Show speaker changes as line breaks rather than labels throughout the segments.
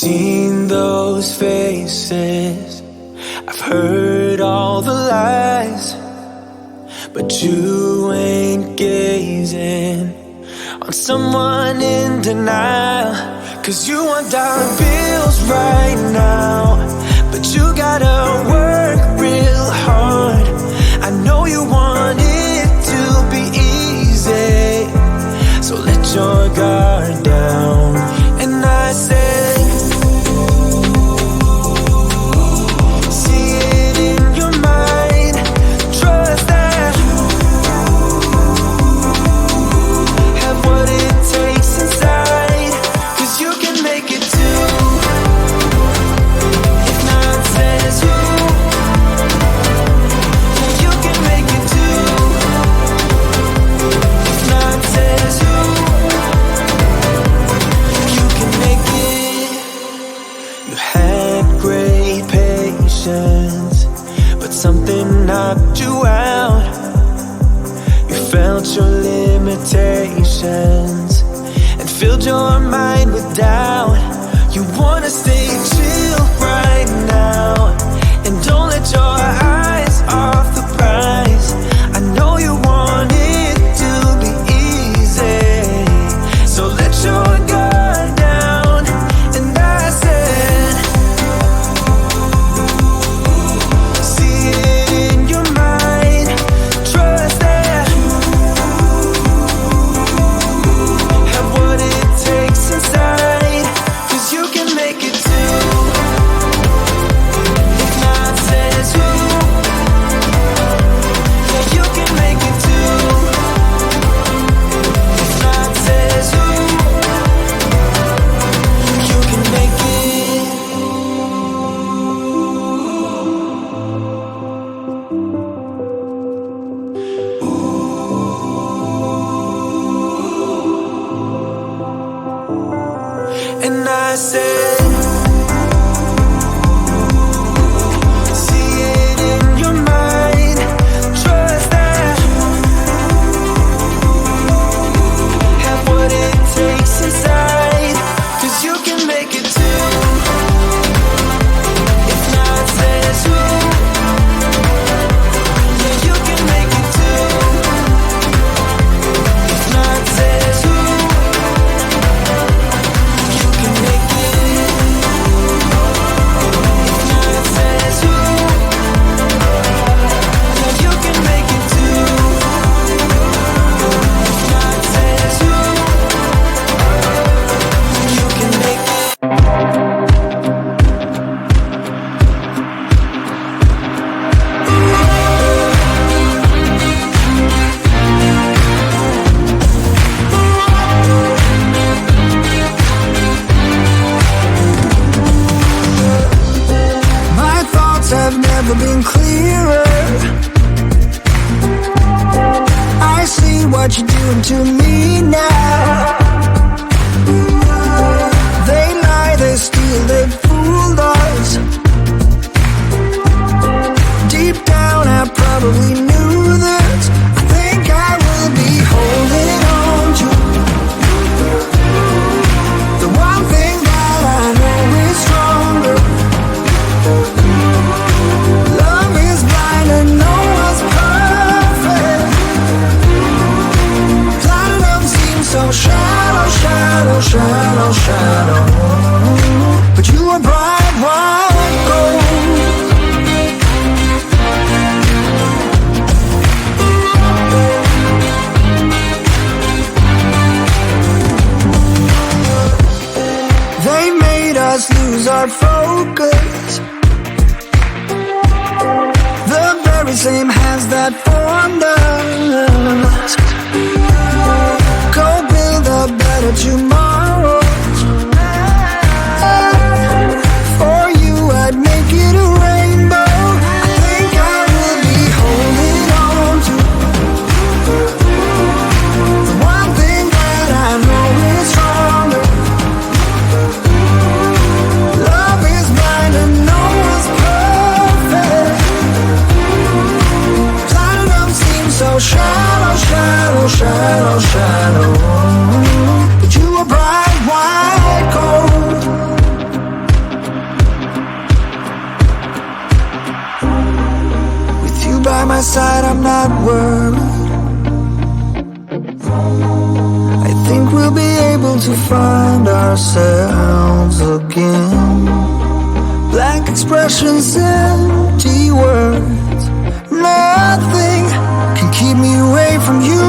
seen those faces, I've heard all the lies, but you ain't gazing on someone in denial. 'Cause you want dollar bills right now, but you gotta work real hard. I know you want it to be easy, so let your guard down. And I said, see it in your mind, trust that, have what it takes inside, 'cause you can make it too. If not says who, yeah, you can make it too. If not says who, you can make it. You had great patience, but something knocked you out. You felt your limitations and filled your mind with doubt. You wanna stay chill right now, and don't let your eyes off the prize. I know you want it to be easy, so let your guard down. And I said, see it in your mind, trust that, have what it takes inside, 'cause you can make it too. If not says who, yeah, you can make it too. If not says who, you can make it. And I said, see it in your mind, trust that, have what it takes inside, 'cause you can make it too. If not says who, yeah, you can make it too. If not says who, you can make it. If not says who, yeah, you can make it too. If not says who, you can make it.
My thoughts have never been clearer. I see what you're doing to me now. They lie, they steal, they fooled us. Deep down I probably knew this. I think I will be holding on to the one thing that I know is stronger. Love is blind and no one's perfect. Platinum seems so shallow, shallow, shallow, shallow. But you are bright white gold. They made us lose our focus. The very same hands that formed us. Go build a better tomorrow. For you I'd make it a rainbow. I think I will be holding on to the one thing that I know is stronger. Love is blind and no one's perfect. Platinum seems so shallow, shallow, shallow, shallow. But you are bright white gold. to find ourselves again. Blank expressions, empty words. Nothing can keep me away from you.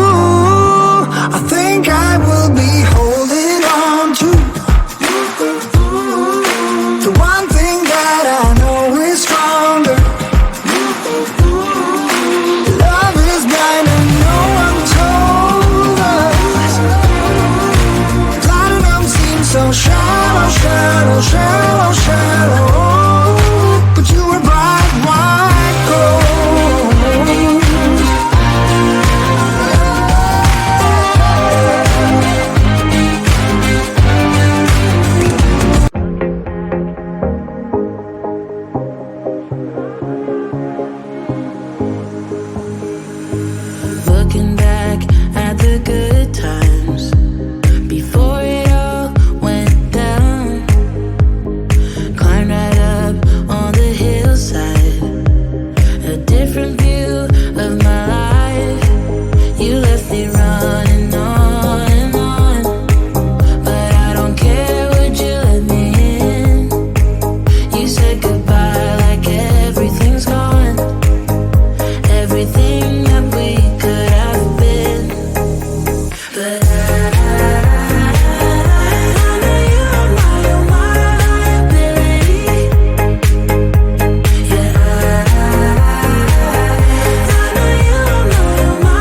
I think I will be holding on to the one thing that I know is stronger. Love is blind and no one told us. Platinum seems so shallow, shallow, shallow, shallow. But you were bright white gold.
Looking back at the good times before it all went down. Climbed right up on the hillside, a different view of my life. You left me running on and on, but I don't care, would you let me in? You said goodbye like everything's gone, everything that we could have been. But I know you're my liability. Yeah, I know you're my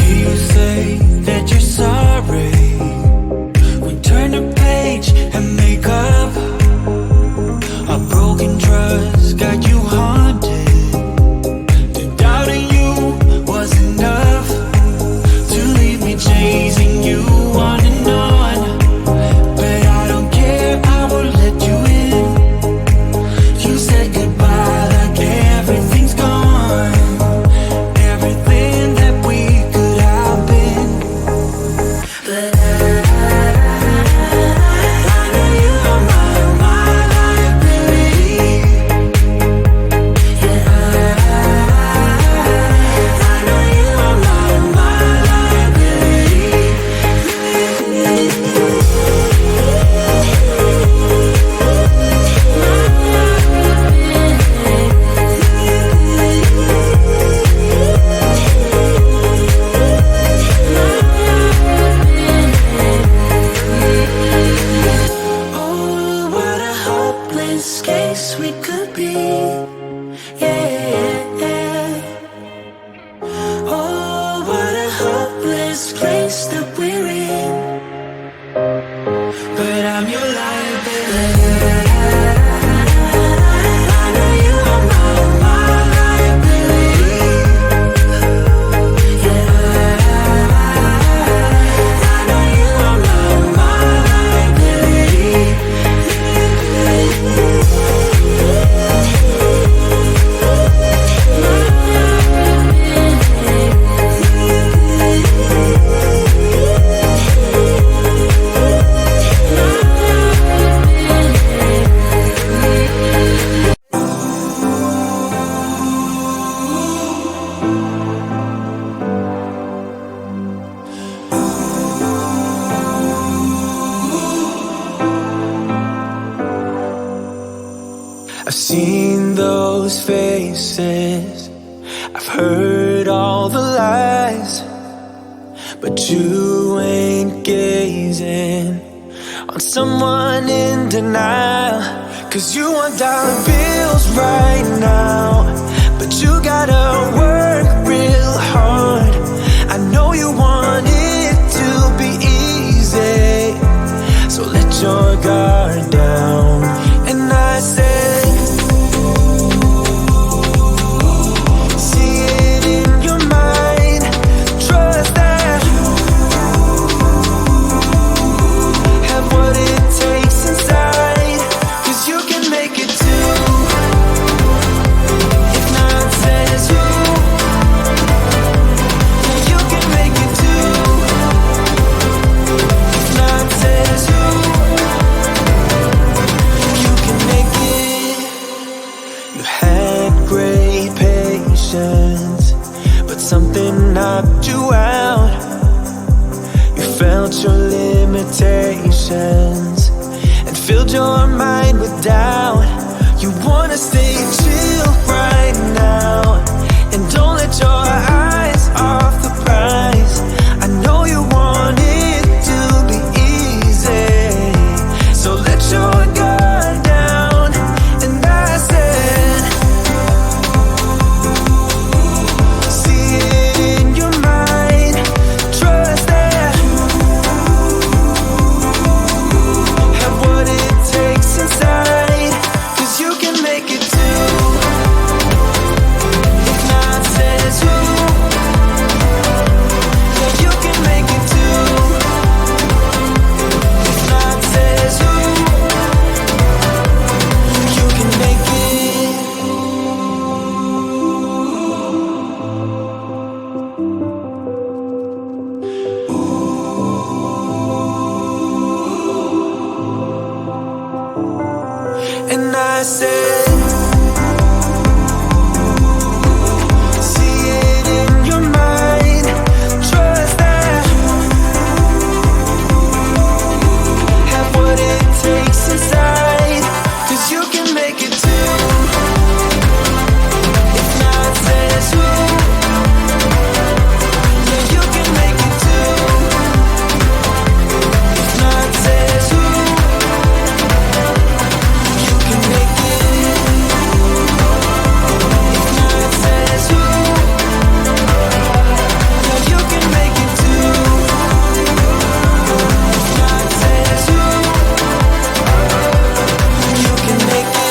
You say that you're sorry. We turn the page and make up. A broken trust got you haunted. The doubting you was enough to leave me chasing you on and on. But I don't care, I will let you in. You said goodbye like everything's gone, everything that we could have been.
But I know you're my liability. Yeah, I know you're my liability. Oh, what a hopeless case we could be. Yeah. Oh, what a hopeless place that we're in.
But I'm your liability.
I know you are my liability. Yeah, I know you are my liability.
I've seen those faces, I've heard all the lies, but you ain't gazing on someone in denial. 'Cause you want dollar bills right now, but you gotta work real hard. I know you want it to be easy, so let your guard down. And I say, see it in your mind, trust that you have what it takes inside, 'cause you can make it too. You had great patience, but something knocked you out. You felt your limitations and filled your mind with doubt. You wanna stay chill right now and don't let your eyes off the prize. I know you want it to be easy, so let your guard down. And I said, see it in your mind, trust that, have what it takes inside, 'cause you can make it too. If not says who, yeah, you can make it too. If not says who, you can make it. And I said, see it in your mind, trust that, have what it takes inside, 'cause you can make it too. If not says who, yeah, you can make it too. If not says who, you can make it. If not says who, yeah, you can make it too. If not says who, you can make it.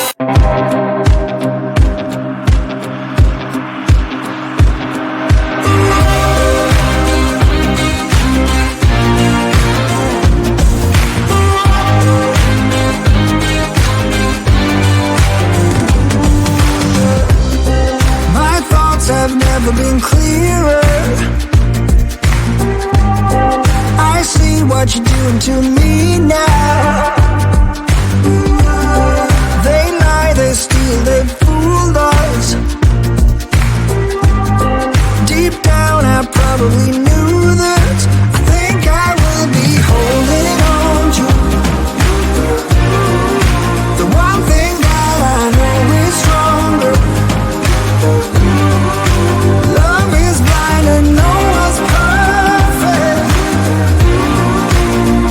My thoughts have never been clearer. I see what you're doing to me now. They lie, they steal, they fooled us. Deep down I probably knew that. I think I will be holding on to the one thing that I know is stronger. Love is blind and no one's perfect.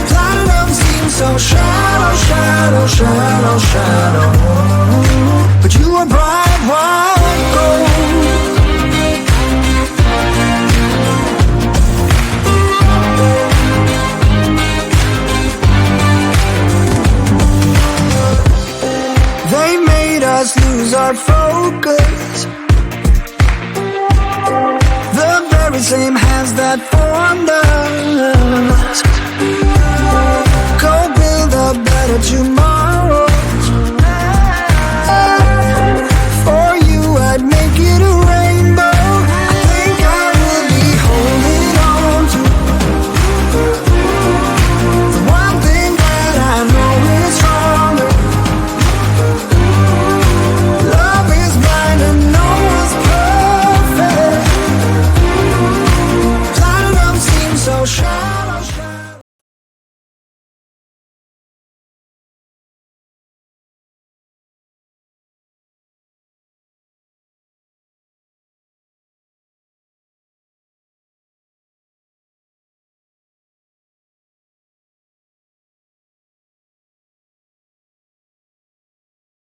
Platinum seems so shallow, shallow, shallow, shallow. But you are bright white gold. They made us lose our focus. The very same hands that formed us. Go build a better tomorrow.